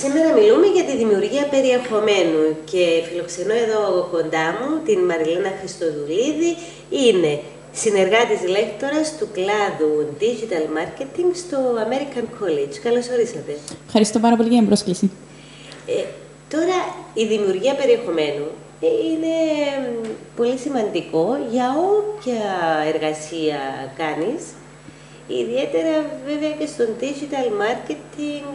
Σήμερα μιλούμε για τη δημιουργία περιεχομένου και φιλοξενώ εδώ κοντά μου την Μαριλένα Χριστοδουλίδη. Είναι συνεργάτης λέκτορας του κλάδου Digital Marketing στο American College. Καλώς ορίσατε. Ευχαριστώ πάρα πολύ για την πρόσκληση. Τώρα, η δημιουργία περιεχομένου είναι πολύ σημαντικό για όποια εργασία κάνεις. Ιδιαίτερα βέβαια και στον digital marketing,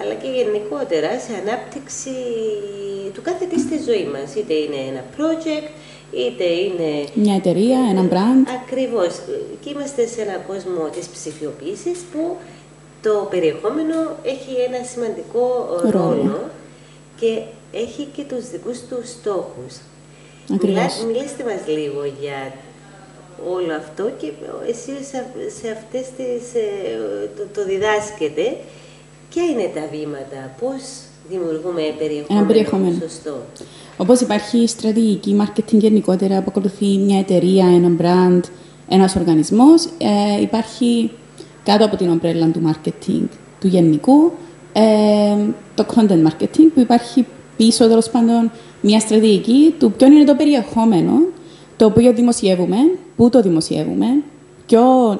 αλλά και γενικότερα σε ανάπτυξη του κάθε τι στη ζωή μας. Είτε είναι ένα project, είτε είναι μια εταιρεία, ένα brand. Ακριβώς. Και είμαστε σε έναν κόσμο της ψηφιοποίησης που το περιεχόμενο έχει ένα σημαντικό ρόλο και έχει και τους δικούς του στόχους. Μιλήστε μας λίγο για όλο αυτό και εσείς σε αυτές το διδάσκετε. Ποια είναι τα βήματα, πώς δημιουργούμε περιεχόμενο σωστό? Όπως υπάρχει στρατηγική marketing γενικότερα που ακολουθεί μια εταιρεία, ένα brand, ένας οργανισμός, υπάρχει κάτω από την ομπρέλα του marketing του γενικού το content marketing που υπάρχει πίσω τέλος πάντων μια στρατηγική του ποιο είναι το περιεχόμενο το οποίο δημοσιεύουμε, πού το δημοσιεύουμε, ποιος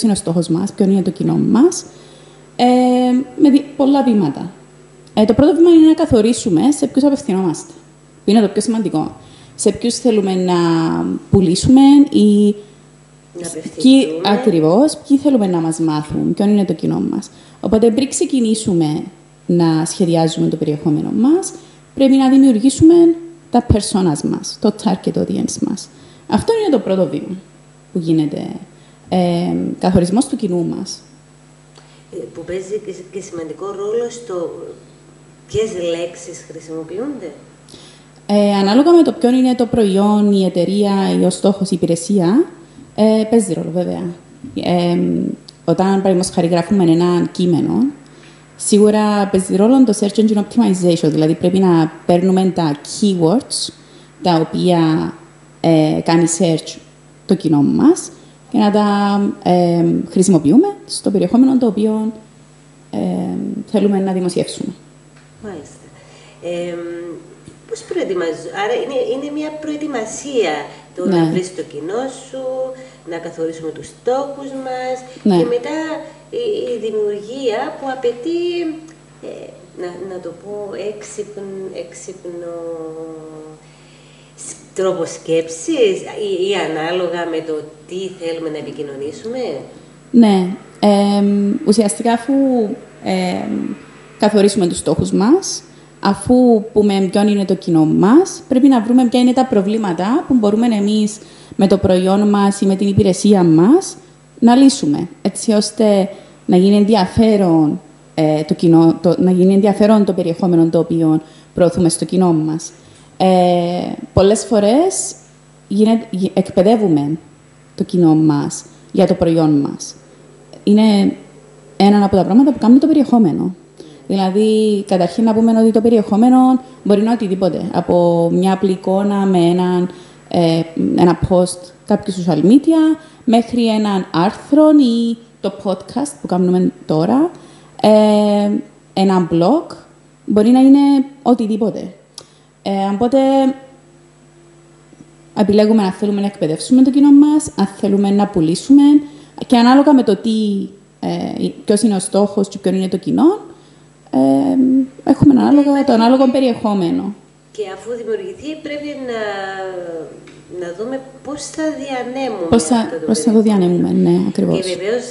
είναι ο στόχος μας, ποιο είναι το κοινό μας, με πολλά βήματα. Το πρώτο βήμα είναι να καθορίσουμε σε ποιους απευθυνόμαστε, που είναι το πιο σημαντικό. Σε ποιους θέλουμε να πουλήσουμε ή ακριβώς, ποιοι θέλουμε να μας μάθουν, ποιο είναι το κοινό μας. Οπότε πριν ξεκινήσουμε να σχεδιάζουμε το περιεχόμενο μας, πρέπει να δημιουργήσουμε τα personas μας, το target audience μας. Αυτό είναι το πρώτο βήμα που γίνεται, καθορισμός του κοινού μας. Που παίζει και σημαντικό ρόλο στο ποιες λέξεις χρησιμοποιούνται. Ανάλογα με το ποιο είναι το προϊόν, η εταιρεία ή ο στόχος, η υπηρεσία, παίζει ρόλο βέβαια. Όταν, παραδείγματος χάρη, γράφουμε ένα κείμενο, σίγουρα παίζει ρόλο το search engine optimization, δηλαδή πρέπει να παίρνουμε τα keywords τα οποία κάνει search το κοινό μας και να τα χρησιμοποιούμε στο περιεχόμενο το οποίο θέλουμε να δημοσιεύσουμε. Μάλιστα. Πώς προετοιμάζω? Άρα είναι μια προετοιμασία το να βρεις το κοινό σου, να καθορίσουμε τους στόχους μας και μετά η δημιουργία που απαιτεί, να το πω, έξυπνο τρόπο σκέψης ή ανάλογα με το τι θέλουμε να επικοινωνήσουμε. Ναι. Ουσιαστικά αφού καθορίσουμε τους στόχους μας, αφού πούμε ποιο είναι το κοινό μας, πρέπει να βρούμε ποια είναι τα προβλήματα που μπορούμε εμείς με το προϊόν μας ή με την υπηρεσία μας να λύσουμε, έτσι ώστε να γίνει ενδιαφέρον να γίνει ενδιαφέρον το περιεχόμενο το οποίο προωθούμε στο κοινό μας. Πολλές φορές εκπαιδεύουμε το κοινό μας για το προϊόν μας. Είναι ένα από τα πράγματα που κάνουμε το περιεχόμενο. Δηλαδή, καταρχήν να πούμε ότι το περιεχόμενο μπορεί να είναι οτιδήποτε. Από μια απλή εικόνα με ένα post κάποιου social media, μέχρι έναν άρθρο ή το podcast που κάνουμε τώρα, ένα blog, μπορεί να είναι οτιδήποτε. Οπότε, επιλέγουμε αν θέλουμε να εκπαιδεύσουμε το κοινό μας, αν θέλουμε να πουλήσουμε και ανάλογα με το ποιος είναι ο στόχος και ποιο είναι το κοινό, έχουμε το ανάλογο περιεχόμενο. Και αφού δημιουργηθεί πρέπει να δούμε πώς θα διανέμουμε πώς θα το διανέμουμε, ναι, ακριβώς. Και βεβαίως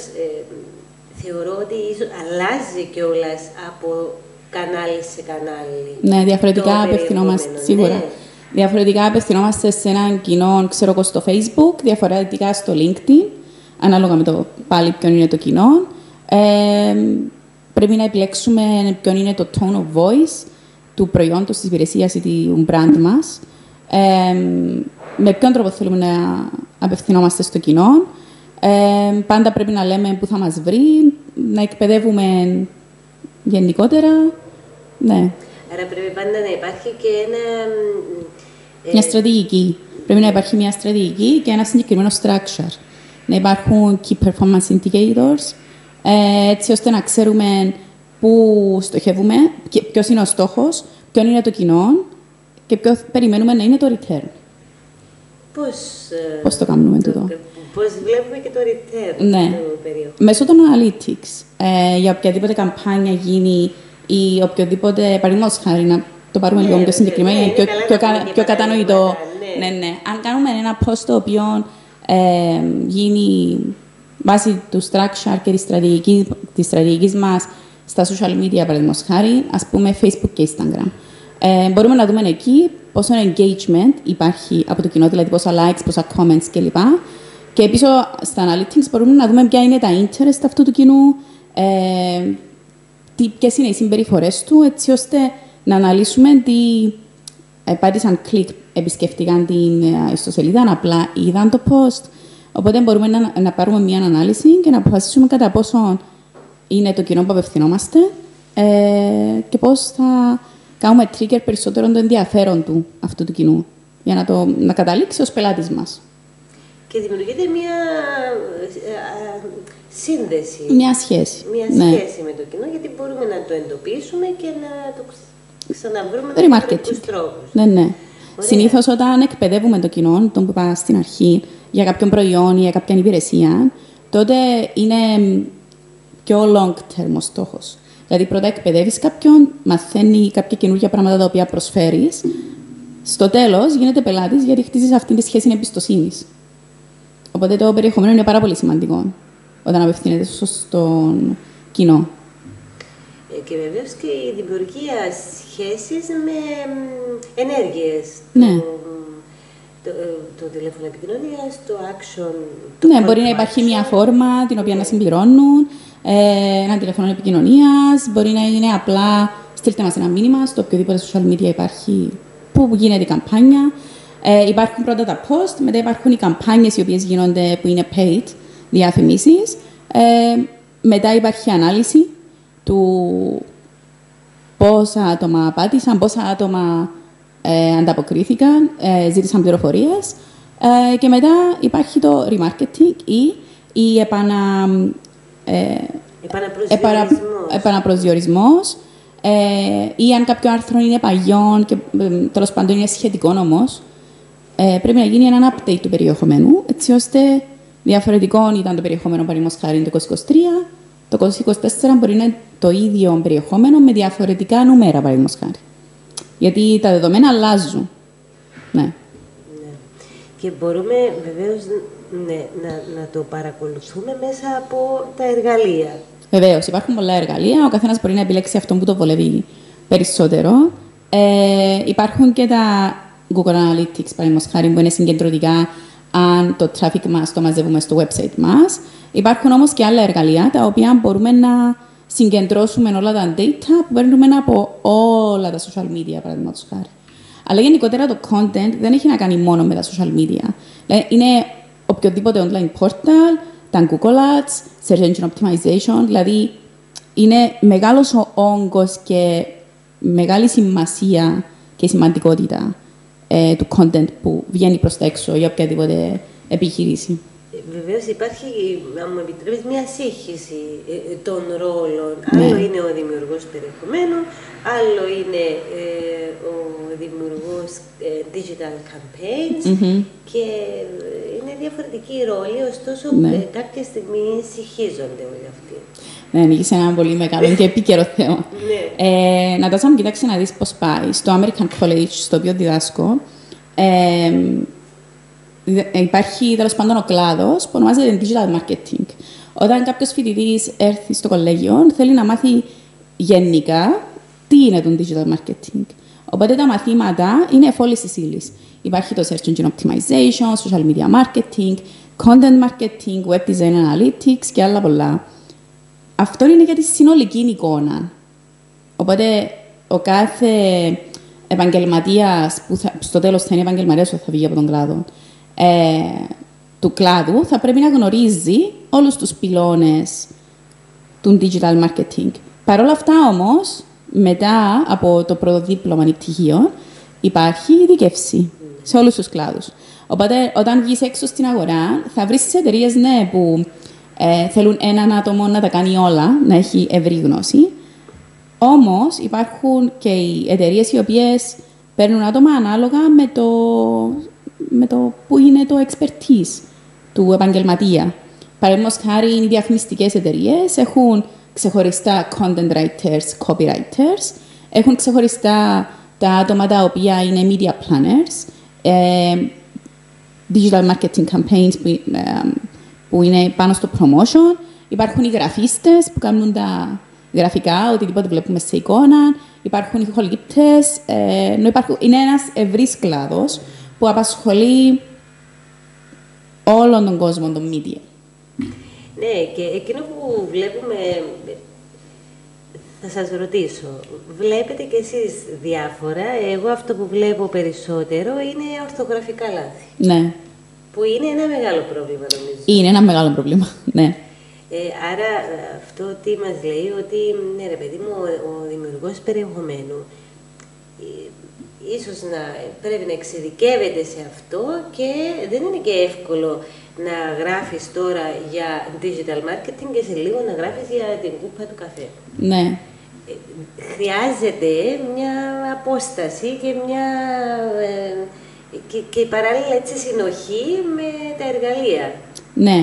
θεωρώ ότι αλλάζει κιόλας από κανάλι σε κανάλι. Ναι, διαφορετικά απευθυνόμαστε, σίγουρα. Ναι. Διαφορετικά απευθυνόμαστε σε έναν κοινό, ξέρω εγώ, στο Facebook, διαφορετικά στο LinkedIn, ανάλογα με το πάλι ποιο είναι το κοινό. Πρέπει να επιλέξουμε ποιο είναι το tone of voice του προϊόντος, της υπηρεσίας ή του brand μας. Με ποιον τρόπο θέλουμε να απευθυνόμαστε στο κοινό. Πάντα πρέπει να λέμε πού θα μας βρει, να εκπαιδεύουμε γενικότερα. Ναι. Άρα πρέπει πάντα να υπάρχει και μια στρατηγική. Πρέπει να υπάρχει μια στρατηγική και ένα συγκεκριμένο structure. Να υπάρχουν key performance indicators, έτσι ώστε να ξέρουμε πού στοχεύουμε, ποιος είναι ο στόχος, ποιο είναι το κοινό και ποιο περιμένουμε να είναι το return. Πώς το κάνουμε τούτο? Πώς βλέπουμε και το return του περιεχομένου. Μέσω των analytics. Για οποιαδήποτε καμπάνια γίνει ή οποιοδήποτε, παραδείγματος χάρη, να το πάρουμε λίγο πιο συγκεκριμένα, πιο κατανοητό. Ναι. Αν κάνουμε ένα post το οποίο γίνει βάσει του structure και της στρατηγικής μας στα social media, παραδείγματος χάρη, ας πούμε Facebook και Instagram. Μπορούμε να δούμε εκεί πόσο engagement υπάρχει από το κοινό, δηλαδή πόσα likes, πόσα comments κλπ. Και πίσω στα analytics μπορούμε να δούμε ποια είναι τα interest αυτού του κοινού, ποιες είναι οι συμπεριφορές του, έτσι ώστε να αναλύσουμε τι πάτησαν κλικ, επισκεφτήκαν την ιστοσελίδα, απλά είδαν το post. Οπότε μπορούμε να πάρουμε μια ανάλυση και να αποφασίσουμε κατά πόσο είναι το κοινό που απευθυνόμαστε και πώς θα κάνουμε trigger περισσότερο το ενδιαφέρον του αυτού του κοινού, για να καταλήξει ως πελάτης μας. Και δημιουργείται μια σύνδεση. Μια σχέση. Μια σχέση με το κοινό, γιατί μπορούμε να το εντοπίσουμε και να το ξαναβρούμε με διαφορετικούς τρόπους. Ναι. Συνήθως όταν εκπαιδεύουμε το κοινό, τον που είπα στην αρχή, για κάποιον προϊόν ή για κάποια υπηρεσία, τότε είναι πιο long-term ο στόχος. Δηλαδή, πρώτα εκπαιδεύεις κάποιον, μαθαίνει κάποια καινούργια πράγματα τα οποία προσφέρεις. Στο τέλος, γίνεται πελάτης γιατί χτίζεις αυτή τη σχέση εμπιστοσύνης. Οπότε το περιεχόμενο είναι πάρα πολύ σημαντικό όταν απευθύνεται στον κοινό. Και βεβαίως και η δημιουργία σχέσης με ενέργειες. Ναι. Το τηλέφωνο επικοινωνίας, το action. Ναι, μπορεί να υπάρχει μια φόρμα την οποία να συμπληρώνουν, ένα τηλέφωνο επικοινωνίας, μπορεί να είναι απλά στείλτε μας ένα μήνυμα στο οποιοδήποτε social media υπάρχει που γίνεται η καμπάνια. Υπάρχουν πρώτα τα post, μετά υπάρχουν οι καμπάνιες οι οποίες γίνονται που είναι paid, διαφημίσεις. Μετά υπάρχει ανάλυση του πόσα άτομα πάτησαν, πόσα άτομα ανταποκρίθηκαν, ζήτησαν πληροφορίες. Και μετά υπάρχει το remarketing ή η επαναπροσδιορισμός ή αν κάποιο άρθρο είναι παγιόν και τέλος πάντων είναι σχετικό όμως, πρέπει να γίνει ένα update του περιεχομένου, έτσι ώστε διαφορετικό ήταν το περιεχόμενο παραδείγματος χάρη το 2023, το 2024 μπορεί να είναι το ίδιο περιεχόμενο με διαφορετικά νούμερα παραδείγματος χάρη. Γιατί τα δεδομένα αλλάζουν. Ναι. Και μπορούμε βεβαίως να το παρακολουθούμε μέσα από τα εργαλεία. Βεβαίως, υπάρχουν πολλά εργαλεία. Ο καθένας μπορεί να επιλέξει αυτό που το βολεύει περισσότερο. Υπάρχουν και τα Google Analytics, παραδείγματος χάρη, που είναι συγκεντρωτικά αν το traffic μας το μαζεύουμε στο website μας. Υπάρχουν όμως και άλλα εργαλεία, τα οποία μπορούμε να συγκεντρώσουμε όλα τα data που παίρνουμε από όλα τα social media, παραδείγματος χάρη. Αλλά γενικότερα το content δεν έχει να κάνει μόνο με τα social media. Είναι οποιοδήποτε online portal, τα Google Ads, Search Engine Optimization, δηλαδή είναι μεγάλος ο όγκος και μεγάλη σημασία και σημαντικότητα του content που βγαίνει προς τα έξω για οποιαδήποτε επιχείρηση. Βεβαίως υπάρχει, αν μου επιτρέπεις, μια σύγχυση των ρόλων. Άλλο είναι ο δημιουργός περιεχομένου, άλλο είναι ο δημιουργός digital campaigns και είναι διαφορετικοί ρόλοι, ωστόσο κάποια στιγμή συγχύζονται όλοι αυτοί. Ναι, ανοίγεις ένα πολύ μεγάλο και επίκαιρο θέμα. Νατάσα μου, κοιτάξτε να δεις πώς πάει. Στο American College, στο οποίο διδάσκω, υπάρχει τέλος πάντων ο κλάδος που ονομάζεται digital marketing. Όταν κάποιος φοιτητής έρθει στο κολέγιο, θέλει να μάθει γενικά τι είναι το digital marketing. Οπότε τα μαθήματα είναι εφόλησης ύλης. Υπάρχει το Search Engine Optimization, Social Media Marketing, Content Marketing, Web Design Analytics και άλλα πολλά. Αυτό είναι για τη συνολική εικόνα. Οπότε ο κάθε επαγγελματίας που στο τέλος θα είναι επαγγελματίας που θα βγει από τον κλάδο, του κλάδου θα πρέπει να γνωρίζει όλους τους πυλώνες του digital marketing. Παρ' όλα αυτά όμως, μετά από το πρωτοδίπλωμα πτυχίο, υπάρχει ειδίκευση σε όλους τους κλάδους. Οπότε, όταν βγεις έξω στην αγορά, θα βρεις τις εταιρείες που θέλουν έναν άτομο να τα κάνει όλα, να έχει ευρύ γνώση, Όμως υπάρχουν και οι εταιρείες οι οποίες παίρνουν άτομα ανάλογα με το που είναι το expertise του επαγγελματία. Παραδείγματος χάρη, οι διαφημιστικές εταιρείες έχουν ξεχωριστά content writers, copywriters, έχουν ξεχωριστά τα άτομα τα οποία είναι media planners, digital marketing campaigns που είναι πάνω στο promotion, υπάρχουν οι γραφίστες που κάνουν τα γραφικά, οτιδήποτε βλέπουμε σε εικόνα, υπάρχουν οι ηχολήπτες, είναι ένας ευρύς κλάδος που απασχολεί όλον τον κόσμο των media. Ναι, και εκείνο που βλέπουμε, θα σας ρωτήσω, βλέπετε κι εσείς διάφορα, εγώ αυτό που βλέπω περισσότερο είναι ορθογραφικά λάθη. Ναι. Που είναι ένα μεγάλο πρόβλημα, νομίζω. Είναι ένα μεγάλο πρόβλημα, ναι. Άρα αυτό τι μας λέει, ότι ναι ρε παιδί μου, ο δημιουργός περιεχομένου ίσως να πρέπει να εξειδικεύεται σε αυτό και δεν είναι και εύκολο να γράφεις τώρα για digital marketing και σε λίγο να γράφεις για την κούπα του καφέ. Ναι. Χρειάζεται μια απόσταση και μια και παράλληλα έτσι συνοχή με τα εργαλεία. Ναι.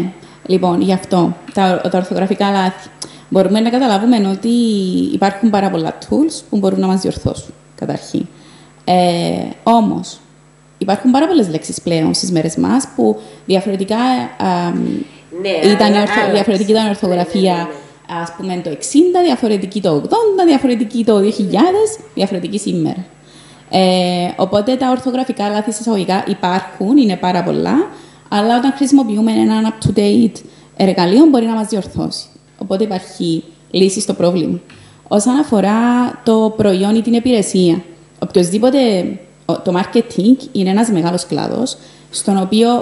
Λοιπόν, γι' αυτό, τα ορθογραφικά λάθη. Μπορούμε να καταλάβουμε ότι υπάρχουν πάρα πολλά tools που μπορούν να μας διορθώσουν, καταρχήν. Όμως, υπάρχουν πάρα πολλές λέξεις πλέον στις μέρες μας που διαφορετικά διαφορετική ήταν η ορθογραφία, ας πούμε, το 60, διαφορετική το 80, διαφορετική το 2000, διαφορετική σήμερα. Οπότε τα ορθογραφικά λάθη εισαγωγικά υπάρχουν, είναι πάρα πολλά, αλλά όταν χρησιμοποιούμε έναν up-to-date εργαλείο μπορεί να μας διορθώσει. Οπότε υπάρχει λύση στο πρόβλημα. Όσον αφορά το προϊόν ή την υπηρεσία, το marketing είναι ένας μεγάλος κλάδος,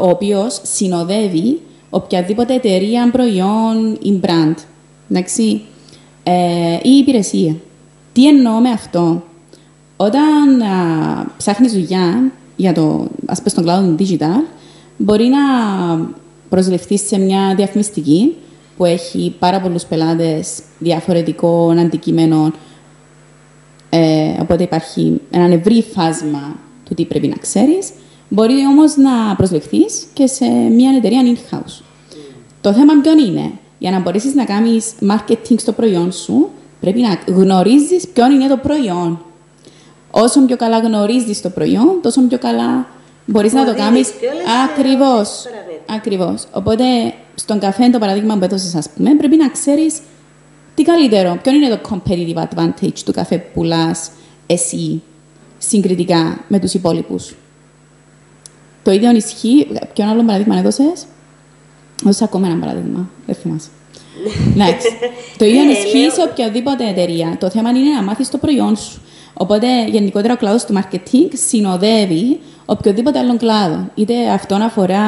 ο οποίος συνοδεύει οποιαδήποτε εταιρεία, προϊόν ή brand, εντάξει, ή υπηρεσία. Τι εννοώ με αυτό? Όταν ψάχνεις δουλειά ας πούμε στον κλάδο του digital, μπορεί να προσληφθείς σε μια διαφημιστική που έχει πάρα πολλούς πελάτες διαφορετικών αντικειμένων, οπότε υπάρχει ένα ευρύ φάσμα του τι πρέπει να ξέρεις. Μπορεί όμως να προσληφθείς και σε μια εταιρεία in-house. Το θέμα ποιον είναι? Για να μπορέσεις να κάνεις marketing στο προϊόν σου, πρέπει να γνωρίζεις ποιον είναι το προϊόν. Όσο πιο καλά γνωρίζεις το προϊόν, τόσο πιο καλά μπορείς να το κάνεις. Ακριβώς. Οπότε, στον καφέ, το παράδειγμα που έδωσες, ας πούμε, πρέπει να ξέρεις τι καλύτερο. Ποιο είναι το competitive advantage του καφέ που πουλάς εσύ συγκριτικά με τους υπόλοιπους. Το ίδιο ισχύει. Ποιο άλλο παράδειγμα έδωσες? Έδωσα ακόμα ένα παράδειγμα. Δεν θυμάσαι. Το ίδιο ισχύει σε οποιαδήποτε εταιρεία. Το θέμα είναι να μάθεις το προϊόν σου. Οπότε, γενικότερα, ο κλάδος του marketing συνοδεύει οποιοδήποτε άλλον κλάδο. Είτε αυτόν αφορά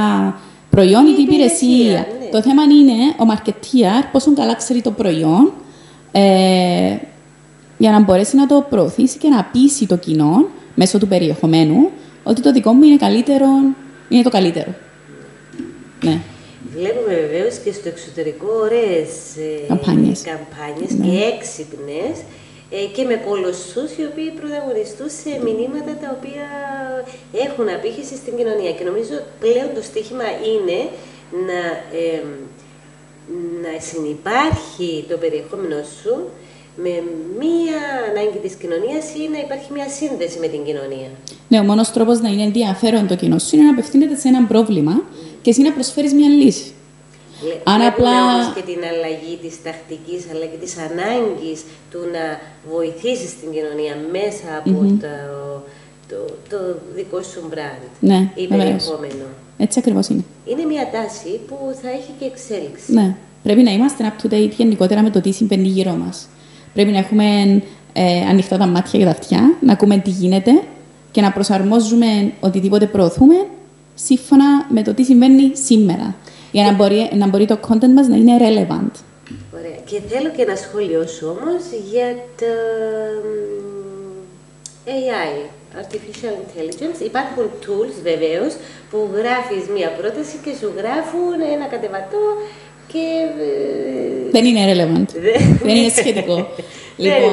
προϊόν είτε υπηρεσία. Ναι. Το θέμα είναι ο marketeer πόσο καλά ξέρει το προϊόν για να μπορέσει να το προωθήσει και να πείσει το κοινό μέσω του περιεχομένου ότι το δικό μου είναι το καλύτερο. Ναι. Βλέπουμε βεβαίως και στο εξωτερικό ωραίες καμπάνιες ναι. Και έξυπνες και με κολοσσούς οι οποίοι πρωταγωνιστούν σε μηνύματα τα οποία έχουν απήχηση στην κοινωνία. Και νομίζω πλέον το στίχημα είναι να συνυπάρχει το περιεχόμενο σου με μία ανάγκη της κοινωνίας ή να υπάρχει μία σύνδεση με την κοινωνία. Ναι, ο μόνος τρόπος να είναι ενδιαφέρον το κοινό σου είναι να απευθύνεται σε ένα πρόβλημα και εσύ να προσφέρεις μία λύση. Βλέπουμε όμως και την αλλαγή της τακτικής αλλά και της ανάγκης του να βοηθήσεις την κοινωνία μέσα από το δικό σου brand ή περιεχόμενο. Έτσι ακριβώς είναι. Είναι μια τάση που θα έχει και εξέλιξη. Ναι. Πρέπει να είμαστε up-to-date γενικότερα με το τι συμβαίνει γύρω μας. Πρέπει να έχουμε ανοιχτά τα μάτια και τα αυτιά, να ακούμε τι γίνεται και να προσαρμόζουμε οτιδήποτε προωθούμε σύμφωνα με το τι συμβαίνει σήμερα. Για να μπορεί το content μας να είναι relevant. Ωραία. Και θέλω και ένα σχόλιο σου όμως για το AI, Artificial Intelligence. Υπάρχουν tools βεβαίως που γράφεις μία πρόταση και σου γράφουν ένα κατεβατό και... Δεν είναι relevant. Δεν είναι σχετικό. Λοιπόν,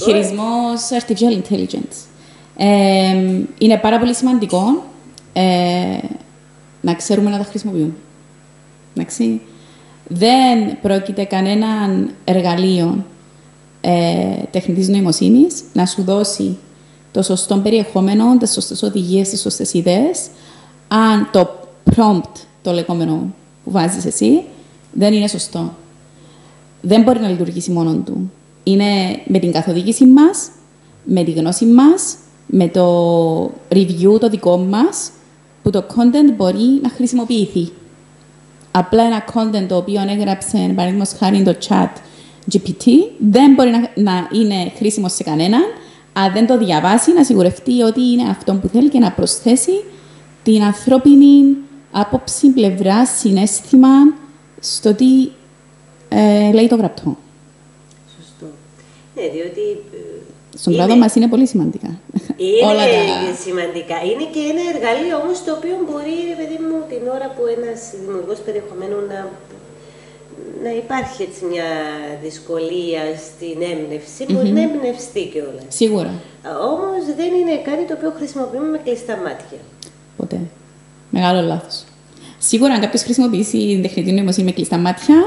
χειρισμός artificial intelligence. Είναι πάρα πολύ σημαντικό να ξέρουμε να τα χρησιμοποιούμε. Εντάξει. Δεν πρόκειται κανέναν εργαλείο τεχνητής νοημοσύνης να σου δώσει το σωστό περιεχόμενο, τις σωστές οδηγίες, τις σωστές ιδέες, αν το prompt, το λεγόμενο που βάζεις εσύ, δεν είναι σωστό. Δεν μπορεί να λειτουργήσει μόνον του. Είναι με την καθοδήγηση μας, με τη γνώση μας, με το review το δικό μας, που το content μπορεί να χρησιμοποιηθεί. Απλά ένα content το οποίο έγραψε, παραδείγματος χάρη το chat GPT, δεν μπορεί να είναι χρήσιμο σε κανέναν, αν δεν το διαβάσει, να σιγουρευτεί ότι είναι αυτό που θέλει και να προσθέσει την ανθρώπινη άποψη, πλευρά, συναίσθημα στο τι λέει το γραπτό. Σωστό. Ναι, διότι... Στον κλάδο μας είναι πολύ σημαντικά. Είναι σημαντικά. Είναι και ένα εργαλείο όμως το οποίο μπορεί, παιδί μου, την ώρα που ένας δημιουργός περιεχομένου να υπάρχει έτσι μια δυσκολία στην έμπνευση, μπορεί να εμπνευστεί κιόλας. Σίγουρα. Όμως δεν είναι κάτι το οποίο χρησιμοποιούμε με κλειστά μάτια. Ποτέ. Μεγάλο λάθος. Σίγουρα, αν κάποιος χρησιμοποιήσει την τεχνητή νοημοσύνη με κλειστά μάτια,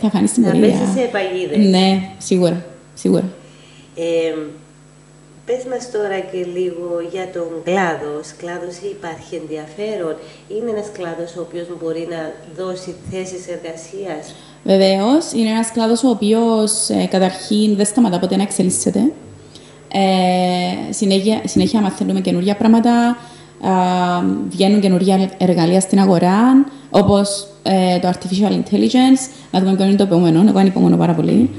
θα χάνει την πορεία. Θα πέσει σε παγίδες. Ναι, σίγουρα. Σίγουρα. Πες μας τώρα και λίγο για τον κλάδο. Ως κλάδος υπάρχει ενδιαφέρον. Είναι ένας κλάδος ο οποίος μπορεί να δώσει θέσεις εργασίας. Βεβαίως, είναι ένας κλάδος ο οποίος καταρχήν δεν σταματά ποτέ να εξελίσσεται. Συνέχεια μαθαίνουμε καινούργια πράγματα, βγαίνουν καινούργια εργαλεία στην αγορά, όπως το artificial intelligence. Να δούμε ποιο είναι το επόμενο. Εγώ ανυπομονώ πάρα πολύ.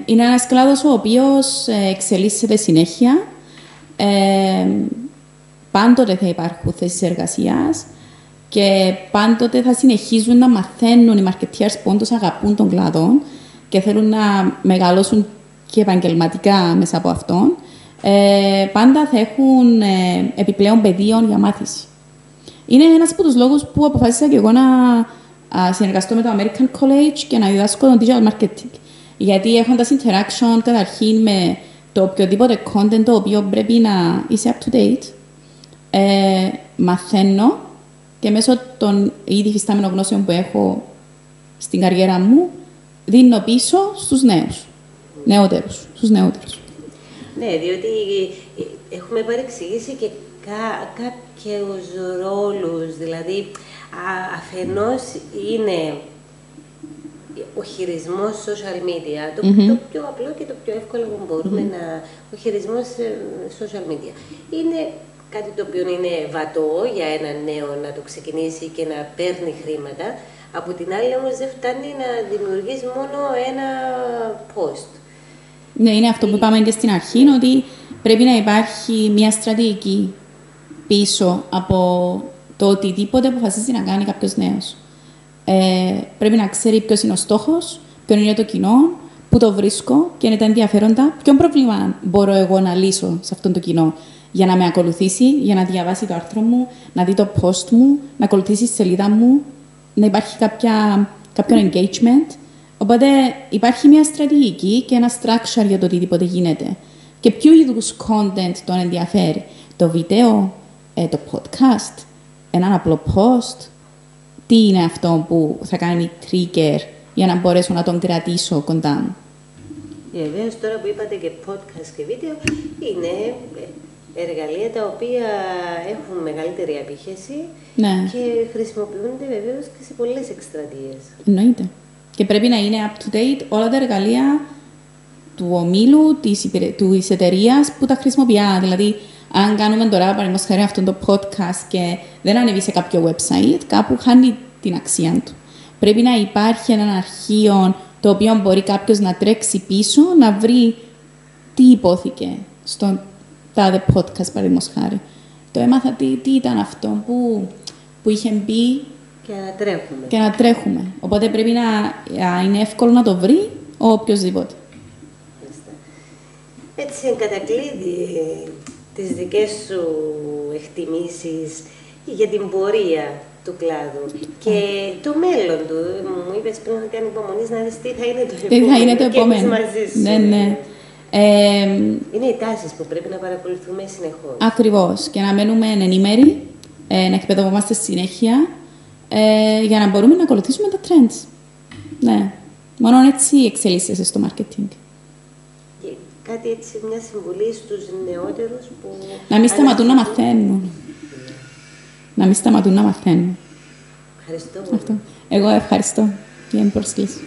Είναι ένας κλάδος ο οποίος εξελίσσεται συνέχεια. Πάντοτε θα υπάρχουν θέσεις εργασίας και πάντοτε θα συνεχίζουν να μαθαίνουν οι marketeers που όντως αγαπούν τον κλάδο και θέλουν να μεγαλώσουν και επαγγελματικά μέσα από αυτόν. Πάντα θα έχουν επιπλέον πεδίων για μάθηση. Είναι ένας από τους λόγους που αποφάσισα και εγώ να συνεργαστώ με το American College και να διδάσκω το digital marketing. Γιατί έχοντας interaction καταρχήν με το οποιοδήποτε content το οποίο πρέπει να είσαι up to date, μαθαίνω και μέσω των ήδη φυστάμενων γνώσεων που έχω στην καριέρα μου, δίνω πίσω στους νεότερους. Ναι, διότι έχουμε παρεξηγήσει και κάποιους ρόλους, δηλαδή αφενός είναι ο χειρισμός social media, το πιο απλό και το πιο εύκολο που μπορούμε ο χειρισμός social media. Είναι κάτι το οποίο είναι βατό για έναν νέο να το ξεκινήσει και να παίρνει χρήματα. Από την άλλη όμως δεν φτάνει να δημιουργείς μόνο ένα post. Ναι, είναι αυτό που είπαμε και στην αρχή, ότι πρέπει να υπάρχει μια στρατηγική πίσω από το οτιδήποτε αποφασίζει να κάνει κάποιος νέος. Πρέπει να ξέρει ποιος είναι ο στόχος, ποιο είναι το κοινό, πού το βρίσκω και είναι τα ενδιαφέροντα, ποιο πρόβλημα μπορώ εγώ να λύσω σε αυτό το κοινό για να με ακολουθήσει, για να διαβάσει το άρθρο μου, να δει το post μου, να ακολουθήσει τη σελίδα μου, να υπάρχει κάποιο engagement. Οπότε υπάρχει μια στρατηγική και ένα structure για το οτιδήποτε γίνεται. Και ποιο είδους content τον ενδιαφέρει. Το βίντεο, το podcast, έναν απλό post. Τι είναι αυτό που θα κάνει trigger για να μπορέσω να τον κρατήσω κοντά μου. Βεβαίως, τώρα που είπατε και podcast και βίντεο, είναι εργαλεία τα οποία έχουν μεγαλύτερη απήχηση και χρησιμοποιούνται βεβαίως και σε πολλές εκστρατείες. Εννοείται. Και πρέπει να είναι up to date όλα τα εργαλεία του ομίλου, της εταιρείας που τα χρησιμοποιεί. Δηλαδή, αν κάνουμε τώρα, παραδείγματος χάρη, αυτό το podcast και δεν ανεβεί σε κάποιο website, κάπου χάνει την αξία του. Πρέπει να υπάρχει ένα αρχείο το οποίο μπορεί κάποιος να τρέξει πίσω, να βρει τι υπόθηκε στο τάδε podcast, παραδείγματος χάρη. Το έμαθα τι ήταν αυτό που είχε μπει και να τρέχουμε. Οπότε πρέπει να είναι εύκολο να το βρει ο οποιοσδήποτε. Έτσι, εν κατακλείδη, τις δικές σου εκτιμήσεις για την πορεία του κλάδου και το μέλλον του. Μου είπες πριν ότι ανυπομονείς να δεις τι θα είναι το επόμενο. Τι θα είναι το επόμενο. Μαζί σου. Ναι, ναι. Είναι οι τάσεις που πρέπει να παρακολουθούμε συνεχώς. Ακριβώς. Και να μένουμε ενήμεροι, να εκπαιδευόμαστε συνέχεια, για να μπορούμε να ακολουθήσουμε τα trends. Ναι. Μόνο έτσι εξελίσσεσαι στο marketing. Και κάτι έτσι, μια συμβουλή στους νεότερους που... Να μην σταματούν να μαθαίνουν. Να μην σταματούν να μαθαίνουν. Ευχαριστώ. Αυτό. Εγώ ευχαριστώ για την πρόσκληση.